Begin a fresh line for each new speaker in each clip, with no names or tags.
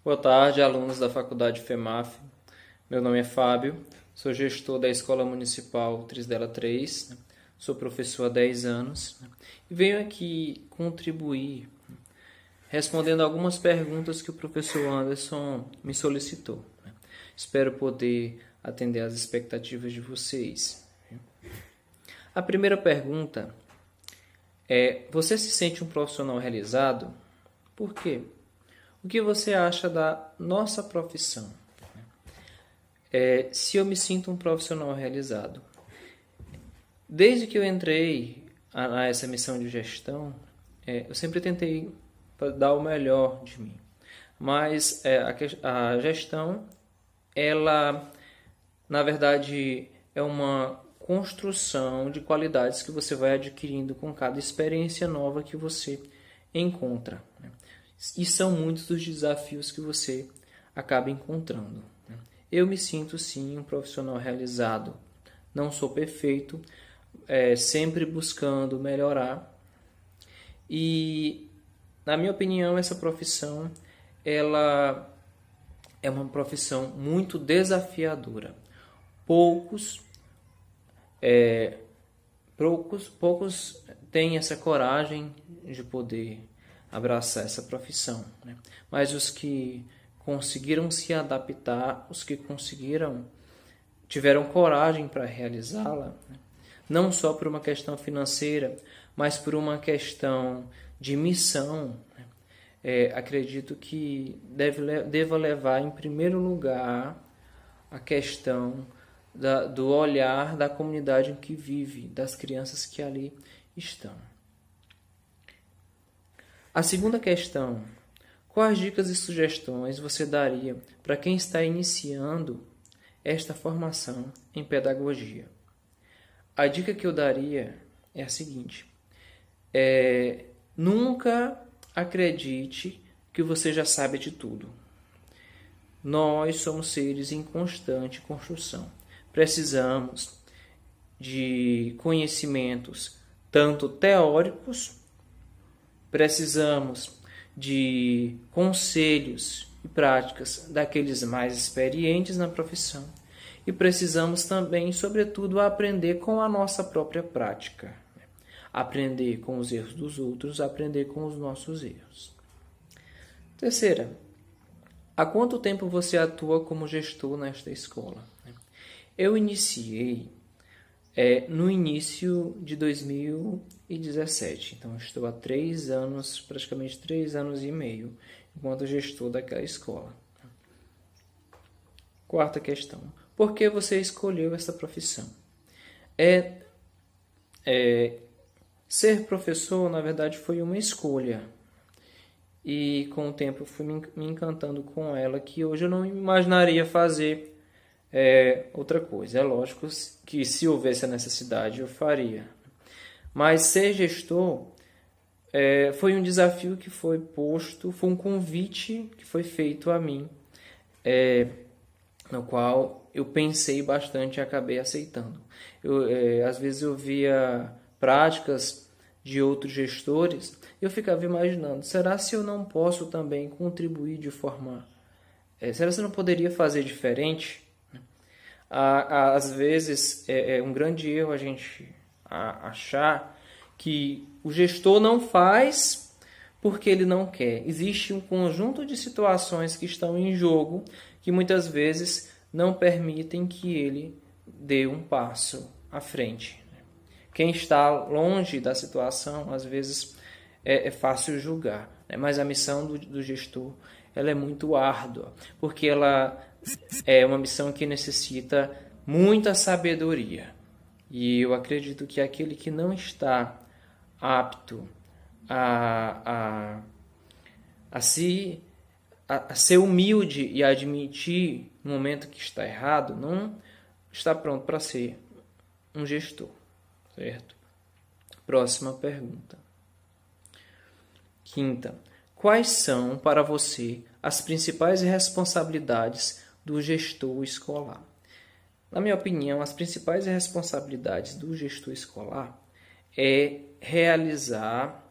Boa tarde, alunos da Faculdade FEMAF. Meu nome é Fábio, sou gestor da Escola Municipal Trisdela 3, sou professor há 10 anos e venho aqui contribuir respondendo algumas perguntas que o professor Anderson me solicitou. Espero poder atender às expectativas de vocês. A primeira pergunta é: você se sente um profissional realizado? Por quê? O que você acha da nossa profissão? Se eu me sinto um profissional realizado. Desde que eu entrei a essa missão de gestão, eu sempre tentei dar o melhor de mim. Mas a gestão, ela, na verdade, é uma construção de qualidades que você vai adquirindo com cada experiência nova que você encontra. E são muitos dos desafios que você acaba encontrando. Eu me sinto sim um profissional realizado. Não sou perfeito, sempre buscando melhorar. E, na minha opinião, essa profissão ela é uma profissão muito desafiadora. Poucos têm essa coragem de poder abraçar essa profissão, né? Mas os que conseguiram se adaptar, os que tiveram coragem para realizá-la, né? Não só por uma questão financeira, mas por uma questão de missão, né? Acredito que deva levar em primeiro lugar a questão do olhar da comunidade em que vive, das crianças que ali estão. A segunda questão: quais dicas e sugestões você daria para quem está iniciando esta formação em pedagogia? A dica que eu daria é a seguinte: nunca acredite que você já sabe de tudo. Nós somos seres em constante construção. Precisamos de conhecimentos tanto teóricos, precisamos de conselhos e práticas daqueles mais experientes na profissão e precisamos também, sobretudo, aprender com a nossa própria prática. Aprender com os erros dos outros, aprender com os nossos erros. Terceira: há quanto tempo você atua como gestor nesta escola? Eu iniciei no início de 2017, então estou há 3 anos, praticamente 3 anos e meio, enquanto gestor daquela escola. Quarta questão: por que você escolheu essa profissão? Ser professor, na verdade, foi uma escolha. E com o tempo eu fui me encantando com ela, que hoje eu não imaginaria fazer outra coisa. É lógico que se houvesse a necessidade eu faria. Mas ser gestor foi um desafio que foi posto, foi um convite que foi feito a mim, no qual eu pensei bastante e acabei aceitando. Às vezes eu via práticas de outros gestores, eu ficava imaginando: será se eu não posso também contribuir de forma... será se eu não poderia fazer diferente? Às vezes é um grande erro a gente achar que o gestor não faz porque ele não quer. Existe um conjunto de situações que estão em jogo que muitas vezes não permitem que ele dê um passo à frente. Quem está longe da situação, às vezes, é fácil julgar, né? Mas a missão do gestor ela é muito árdua, porque ela é uma missão que necessita muita sabedoria. E eu acredito que aquele que não está apto a ser humilde e a admitir no momento que está errado, não está pronto para ser um gestor, certo? Próxima pergunta. Quinta: quais são para você as principais responsabilidades do gestor escolar? Na minha opinião, as principais responsabilidades do gestor escolar é realizar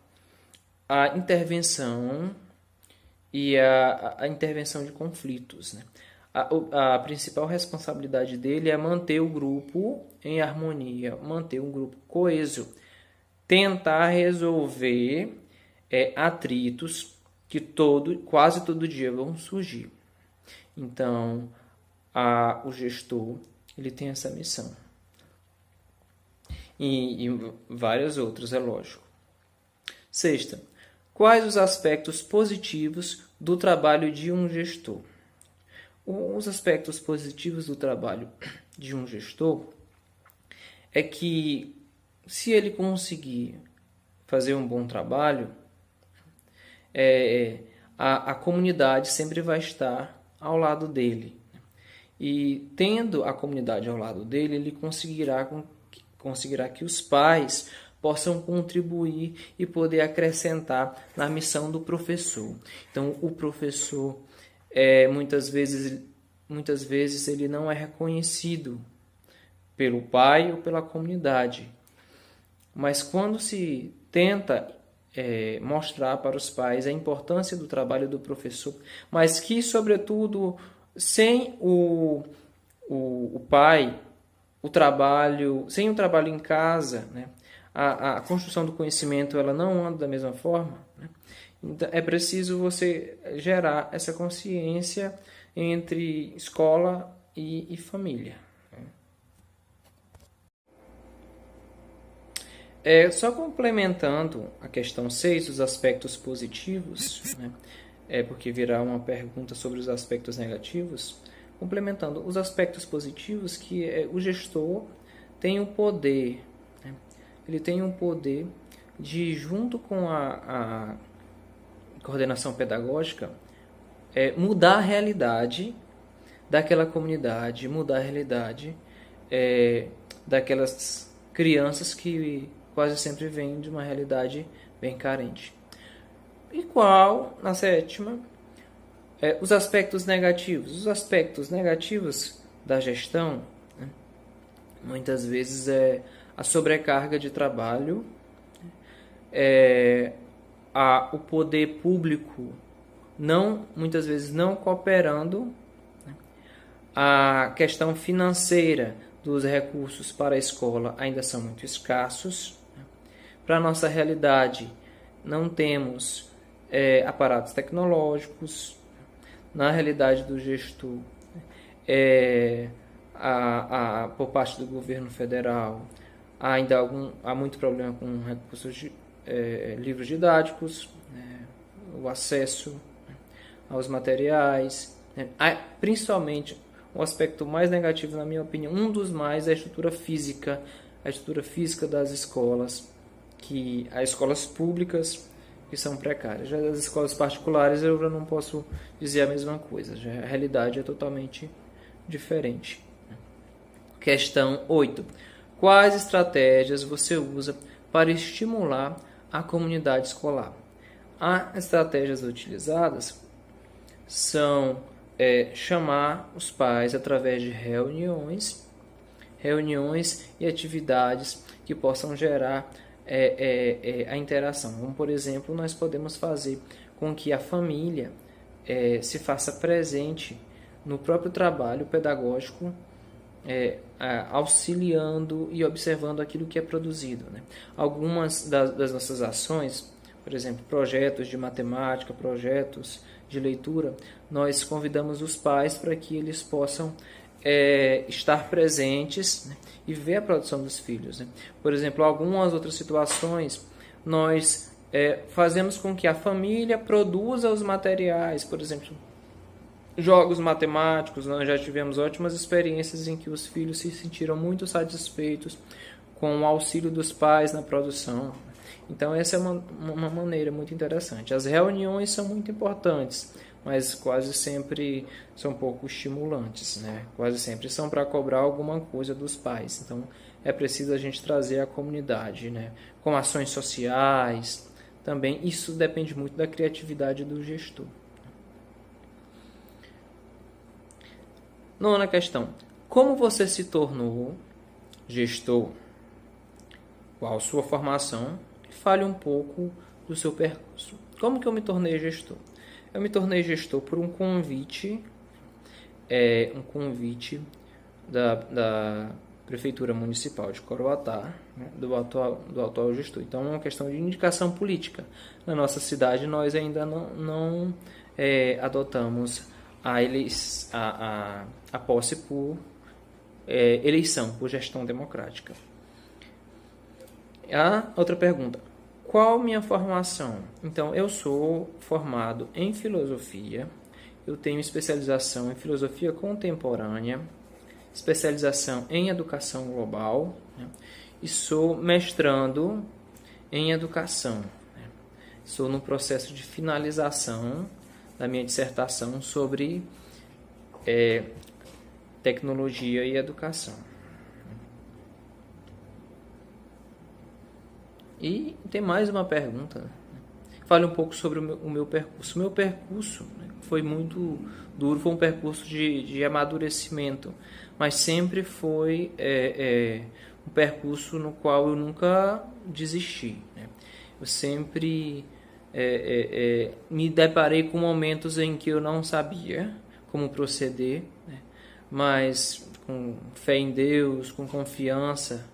a intervenção e a intervenção de conflitos, né? A principal responsabilidade dele é manter o grupo em harmonia, manter um grupo coeso, tentar resolver atritos que quase todo dia vão surgir. Então, o gestor ele tem essa missão. E várias outras, é lógico. Sexta, quais os aspectos positivos do trabalho de um gestor? Os aspectos positivos do trabalho de um gestor é que, se ele conseguir fazer um bom trabalho, a comunidade sempre vai estar ao lado dele. E tendo a comunidade ao lado dele, ele conseguirá que os pais possam contribuir e poder acrescentar na missão do professor. Então, o professor, muitas vezes ele não é reconhecido pelo pai ou pela comunidade. Mas quando se tenta mostrar para os pais a importância do trabalho do professor, mas que, sobretudo, sem o pai, sem o trabalho em casa, né, a construção do conhecimento ela não anda da mesma forma, né? Então, é preciso você gerar essa consciência entre escola e família. Só complementando a questão 6, os aspectos positivos, né? Porque virá uma pergunta sobre os aspectos negativos. Complementando, os aspectos positivos que o gestor tem o poder, né? Ele tem um poder de, junto com a coordenação pedagógica, mudar a realidade daquela comunidade, mudar a realidade daquelas crianças que quase sempre vêm de uma realidade bem carente. E qual, na sétima, os aspectos negativos? Os aspectos negativos da gestão, né, muitas vezes é a sobrecarga de trabalho, o poder público muitas vezes não cooperando, né, a questão financeira dos recursos para a escola ainda são muito escassos. Para a nossa realidade, não temos aparatos tecnológicos. Na realidade do gestor, por parte do governo federal, há muito problema com recursos livros didáticos, o acesso aos materiais, principalmente o aspecto mais negativo, na minha opinião, um dos mais é a estrutura física das escolas, as escolas públicas que são precárias. Já das escolas particulares eu já não posso dizer a mesma coisa, já a realidade é totalmente diferente. Questão 8. Quais estratégias você usa para estimular a comunidade escolar? As estratégias utilizadas são chamar os pais através de reuniões e atividades que possam gerar a interação. Como, por exemplo, nós podemos fazer com que a família se faça presente no próprio trabalho pedagógico, auxiliando e observando aquilo que é produzido, né? Algumas das nossas ações, por exemplo, projetos de matemática, projetos de leitura, nós convidamos os pais para que eles possam estar presentes, né, e ver a produção dos filhos, né? Por exemplo, algumas outras situações, nós fazemos com que a família produza os materiais, por exemplo, jogos matemáticos. Nós já tivemos ótimas experiências em que os filhos se sentiram muito satisfeitos com o auxílio dos pais na produção. Então, essa é uma maneira muito interessante. As reuniões são muito importantes, mas quase sempre são pouco estimulantes, né? Quase sempre são para cobrar alguma coisa dos pais. Então, é preciso a gente trazer a comunidade, né? Com ações sociais também. Isso depende muito da criatividade do gestor. Nona questão. Como você se tornou gestor? Qual sua formação? Fale um pouco do seu percurso. Como que eu me tornei gestor? Eu me tornei gestor por um convite, da Prefeitura Municipal de Coroatá, né, do atual gestor. Então, é uma questão de indicação política. Na nossa cidade, nós ainda não adotamos a posse por eleição, por gestão democrática. A outra pergunta: qual minha formação? Então, eu sou formado em filosofia, eu tenho especialização em filosofia contemporânea, especialização em educação global, né? E sou mestrando em educação, né? Estou no processo de finalização da minha dissertação sobre tecnologia e educação. E tem mais uma pergunta. Fale um pouco sobre o meu percurso. O meu percurso, né, foi muito duro, foi um percurso de amadurecimento, mas sempre foi um percurso no qual eu nunca desisti, né? Eu sempre me deparei com momentos em que eu não sabia como proceder, né? Mas com fé em Deus, com confiança,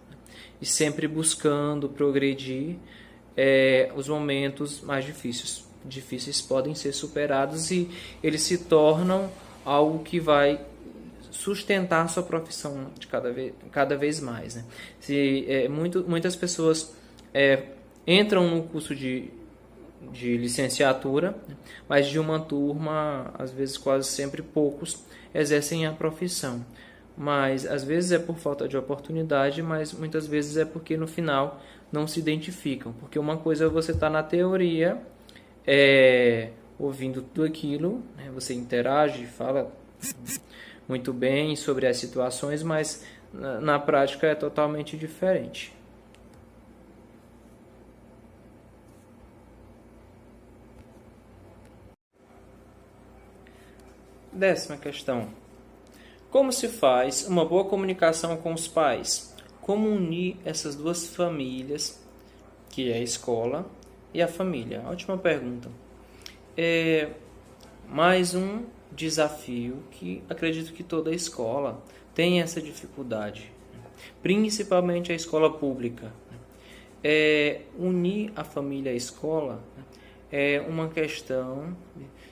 e sempre buscando progredir, os momentos mais difíceis podem ser superados e eles se tornam algo que vai sustentar a sua profissão de cada vez mais, né? Muitas pessoas entram no curso de licenciatura, mas de uma turma, às vezes quase sempre poucos exercem a profissão. Mas às vezes é por falta de oportunidade, mas muitas vezes é porque no final não se identificam. Porque uma coisa é você estar na teoria, ouvindo tudo aquilo, né? Você interage, fala muito bem sobre as situações, mas na prática é totalmente diferente. Décima questão: como se faz uma boa comunicação com os pais? Como unir essas duas famílias, que é a escola e a família? Ótima pergunta. Mais um desafio que acredito que toda escola tem essa dificuldade, principalmente a escola pública. Unir a família à escola é uma questão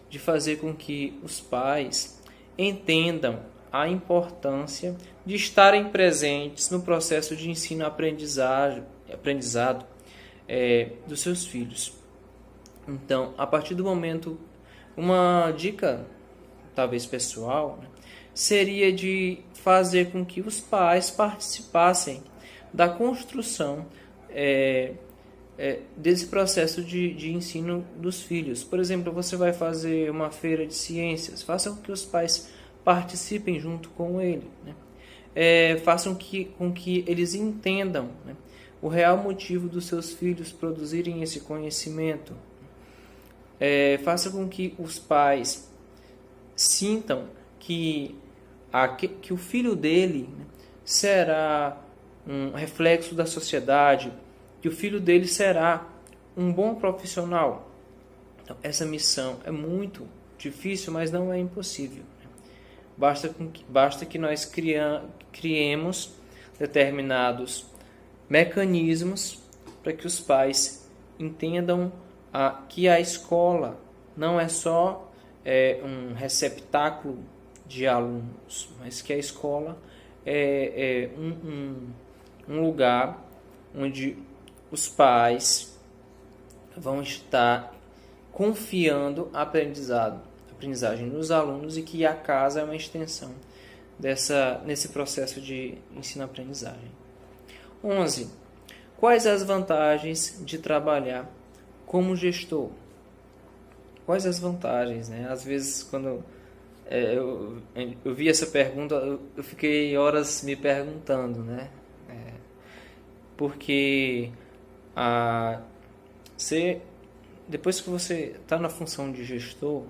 de fazer com que os pais entendam a importância de estarem presentes no processo de ensino-aprendizado dos seus filhos. Então, a partir do momento, uma dica, talvez pessoal, né, seria de fazer com que os pais participassem da construção desse processo de ensino dos filhos. Por exemplo, você vai fazer uma feira de ciências, faça com que os pais participem junto com ele, né? Façam com que eles entendam, né, o real motivo dos seus filhos produzirem esse conhecimento. Faça com que os pais sintam que o filho dele, né, será um reflexo da sociedade, que o filho dele será um bom profissional. Então, essa missão é muito difícil, mas não é impossível. Basta que nós criemos determinados mecanismos para que os pais entendam que a escola não é só um receptáculo de alunos, mas que a escola é um lugar onde os pais vão estar confiando a aprendizagem nos alunos e que a casa é uma extensão nesse processo de ensino-aprendizagem. 11. Quais as vantagens de trabalhar como gestor? Quais as vantagens, né? Às vezes, quando eu vi essa pergunta, eu fiquei horas me perguntando, né? Porque depois que você está na função de gestor,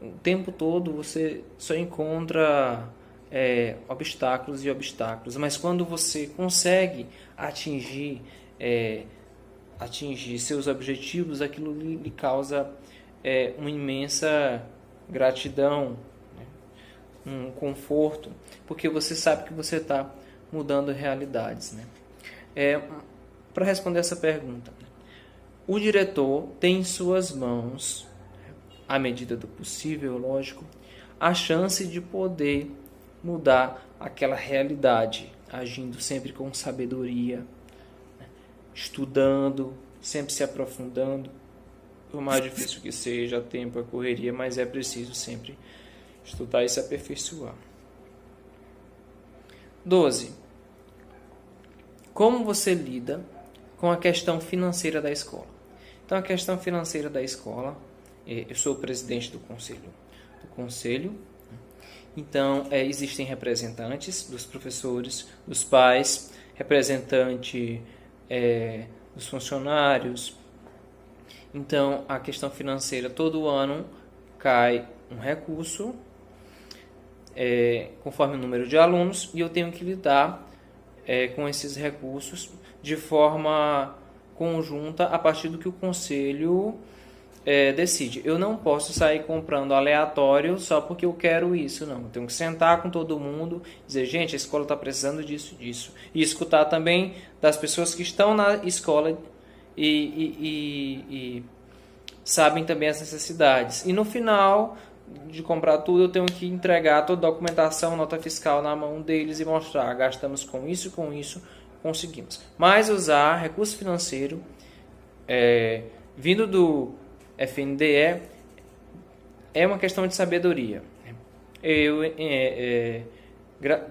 o tempo todo você só encontra obstáculos e obstáculos, mas quando você consegue atingir seus objetivos, aquilo lhe causa uma imensa gratidão, né? Um conforto, porque você sabe que você está mudando realidades, né? Para responder essa pergunta, o diretor tem em suas mãos, à medida do possível, lógico, a chance de poder mudar aquela realidade, agindo sempre com sabedoria, estudando, sempre se aprofundando, por mais difícil que seja, tempo é correria, mas é preciso sempre estudar e se aperfeiçoar. 12. Como você lida com a questão financeira da escola? Então, a questão financeira da escola, eu sou o presidente do conselho. Então, existem representantes dos professores, dos pais, representante dos funcionários. Então, a questão financeira, todo ano cai um recurso, conforme o número de alunos, e eu tenho que lidar com esses recursos de forma conjunta a partir do que o conselho decide. Eu não posso sair comprando aleatório só porque eu quero isso, não. Eu tenho que sentar com todo mundo, dizer, gente, a escola está precisando disso. E escutar também das pessoas que estão na escola e sabem também as necessidades. E no final de comprar tudo, eu tenho que entregar toda a documentação, nota fiscal na mão deles e mostrar, gastamos com isso, conseguimos. Mas usar recurso financeiro vindo do FNDE é uma questão de sabedoria. Eu,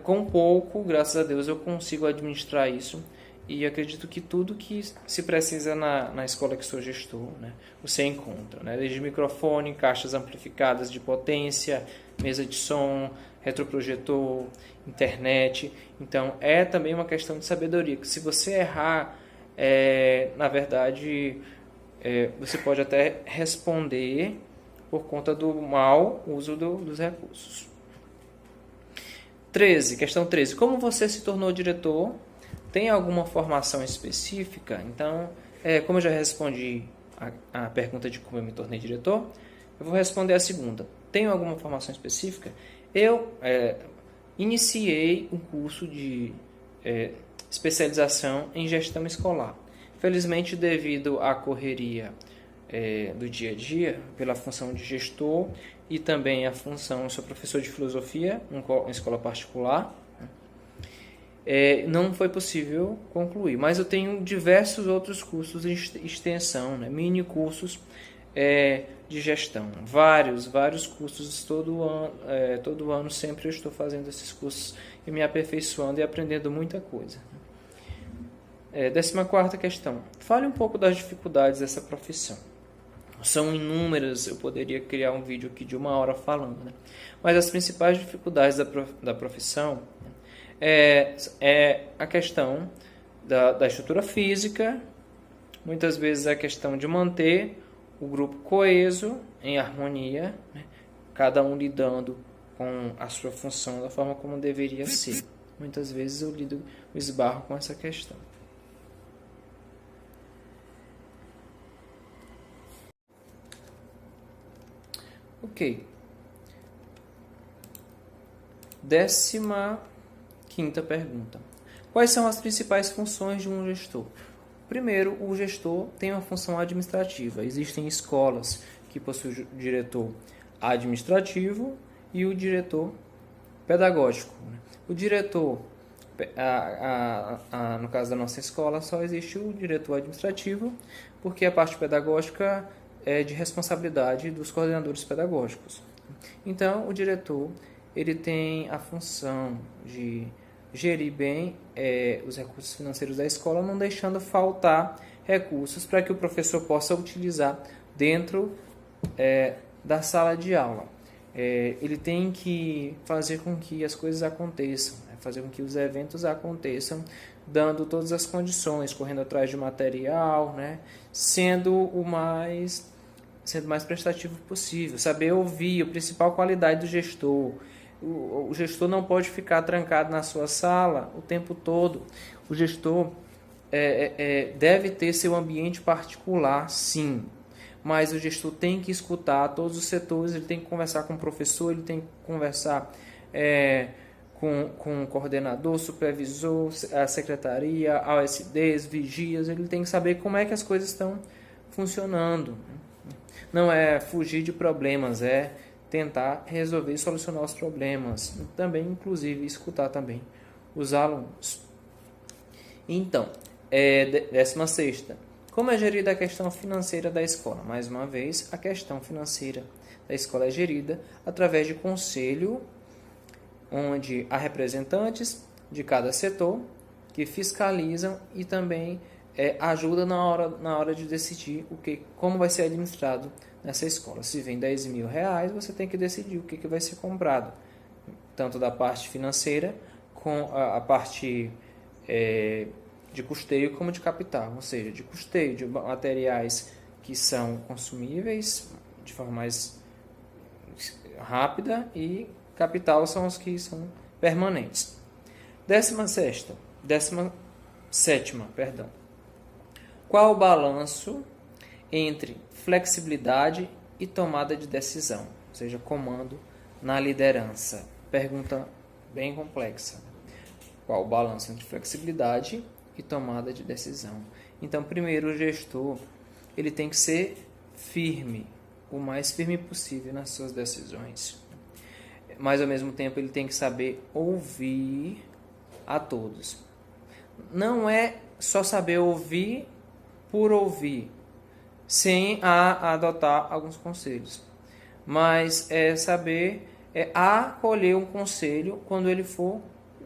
com pouco, graças a Deus, eu consigo administrar isso. E acredito que tudo que se precisa na escola que sou gestor, né, você encontra, né, desde microfone, caixas amplificadas de potência, mesa de som, retroprojetor, internet. Então, é também uma questão de sabedoria, que se você errar, na verdade, você pode até responder por conta do mau uso dos recursos. 13, questão 13. Como você se tornou diretor? Tem alguma formação específica? Então, como eu já respondi a pergunta de como eu me tornei diretor, eu vou responder a segunda. Tenho alguma formação específica? Eu iniciei um curso de especialização em gestão escolar. Felizmente, devido à correria do dia a dia, pela função de gestor e também a função, eu sou professor de filosofia em escola particular, não foi possível concluir, mas eu tenho diversos outros cursos de extensão, né? Mini cursos de gestão, vários cursos todo ano sempre eu estou fazendo esses cursos e me aperfeiçoando e aprendendo muita coisa. 14ª questão, fale um pouco das dificuldades dessa profissão. São inúmeras, eu poderia criar um vídeo aqui de 1 hora falando, né? Mas as principais dificuldades da profissão a questão da estrutura física, muitas vezes a questão de manter o grupo coeso, em harmonia, né? Cada um lidando com a sua função da forma como deveria ser. Muitas vezes eu esbarro com essa questão. Ok. 15ª pergunta. Quais são as principais funções de um gestor? Primeiro, o gestor tem uma função administrativa. Existem escolas que possuem o diretor administrativo e o diretor pedagógico. O diretor, no caso da nossa escola, só existe o diretor administrativo, porque a parte pedagógica é de responsabilidade dos coordenadores pedagógicos. Então, o diretor ele tem a função de gerir bem os recursos financeiros da escola, não deixando faltar recursos para que o professor possa utilizar dentro da sala de aula. Ele tem que fazer com que as coisas aconteçam, né? Fazer com que os eventos aconteçam, dando todas as condições, correndo atrás de material, né? Sendo mais prestativo possível, saber ouvir, a principal qualidade do gestor. O gestor não pode ficar trancado na sua sala o tempo todo. O gestor deve ter seu ambiente particular, sim, mas o gestor tem que escutar todos os setores, ele tem que conversar com o professor, ele tem que conversar com o coordenador, supervisor, a secretaria, AOSDs, vigias, ele tem que saber como é que as coisas estão funcionando. Não é fugir de problemas, é tentar resolver e solucionar os problemas. Também, inclusive, escutar também os alunos. Então, 16ª. Como é gerida a questão financeira da escola? Mais uma vez, a questão financeira da escola é gerida através de conselho, onde há representantes de cada setor que fiscalizam e também ajudam na hora de decidir como vai ser administrado nessa escola. Se vem R$10.000, você tem que decidir o que vai ser comprado, tanto da parte financeira com a parte de custeio como de capital, ou seja, de custeio de materiais que são consumíveis de forma mais rápida e capital são os que são permanentes. 17ª, perdão. Qual o balanço entre flexibilidade e tomada de decisão, ou seja, comando na liderança? Pergunta bem complexa. Qual o balanço entre flexibilidade e tomada de decisão? Então, primeiro, o gestor ele tem que ser firme, o mais firme possível nas suas decisões. Mas, ao mesmo tempo, ele tem que saber ouvir a todos. Não é só saber ouvir por ouvir, sem adotar alguns conselhos. Mas é saber acolher um conselho quando ele for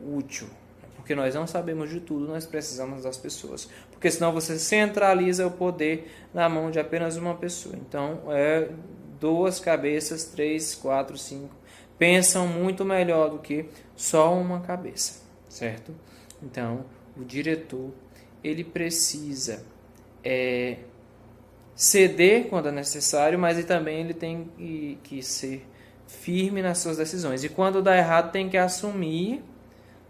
útil. Porque nós não sabemos de tudo, nós precisamos das pessoas. Porque senão você centraliza o poder na mão de apenas uma pessoa. Então, 2 cabeças, 3, 4, 5, pensam muito melhor do que só uma cabeça, certo? Então, o diretor, ele precisa ceder quando é necessário, mas também ele tem que ser firme nas suas decisões. E quando dá errado, tem que assumir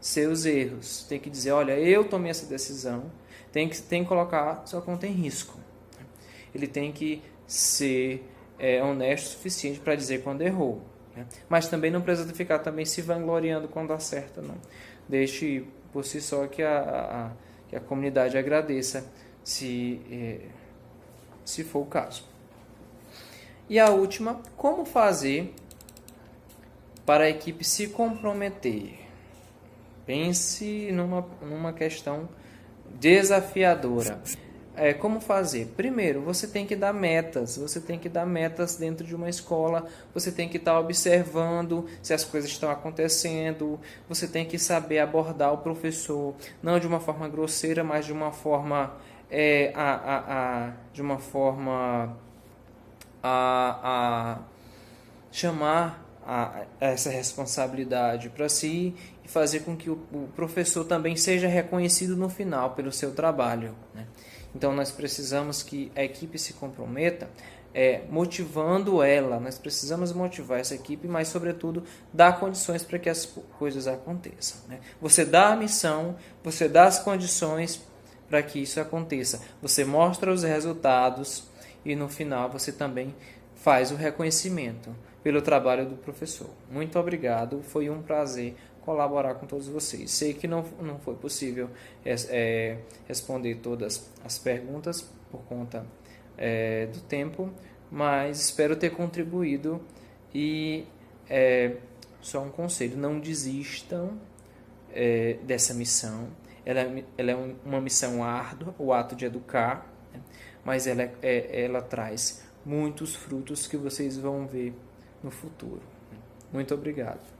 seus erros. Tem que dizer, olha, eu tomei essa decisão. Tem que colocar sua conta em risco. Ele tem que ser honesto o suficiente para dizer quando errou. Né? Mas também não precisa ficar também se vangloriando quando acerta, não. Deixe por si só que a comunidade agradeça, se for o caso. E a última, como fazer para a equipe se comprometer? Pense numa questão desafiadora. Como fazer? Primeiro, você tem que dar metas. Você tem que dar metas dentro de uma escola. Você tem que estar observando se as coisas estão acontecendo. Você tem que saber abordar o professor, não de uma forma grosseira, mas de uma forma chamar essa responsabilidade para si e fazer com que o professor também seja reconhecido no final pelo seu trabalho, né? Então, nós precisamos que a equipe se comprometa, motivando ela. Nós precisamos motivar essa equipe, mas, sobretudo, dar condições para que as coisas aconteçam, né? Você dá a missão, você dá as condições para que isso aconteça. Você mostra os resultados e, no final, você também faz o reconhecimento pelo trabalho do professor. Muito obrigado, foi um prazer colaborar com todos vocês. Sei que não foi possível responder todas as perguntas por conta do tempo, mas espero ter contribuído e só um conselho, não desistam dessa missão. Ela é uma missão árdua, o ato de educar, né? Mas ela traz muitos frutos que vocês vão ver no futuro. Muito obrigado.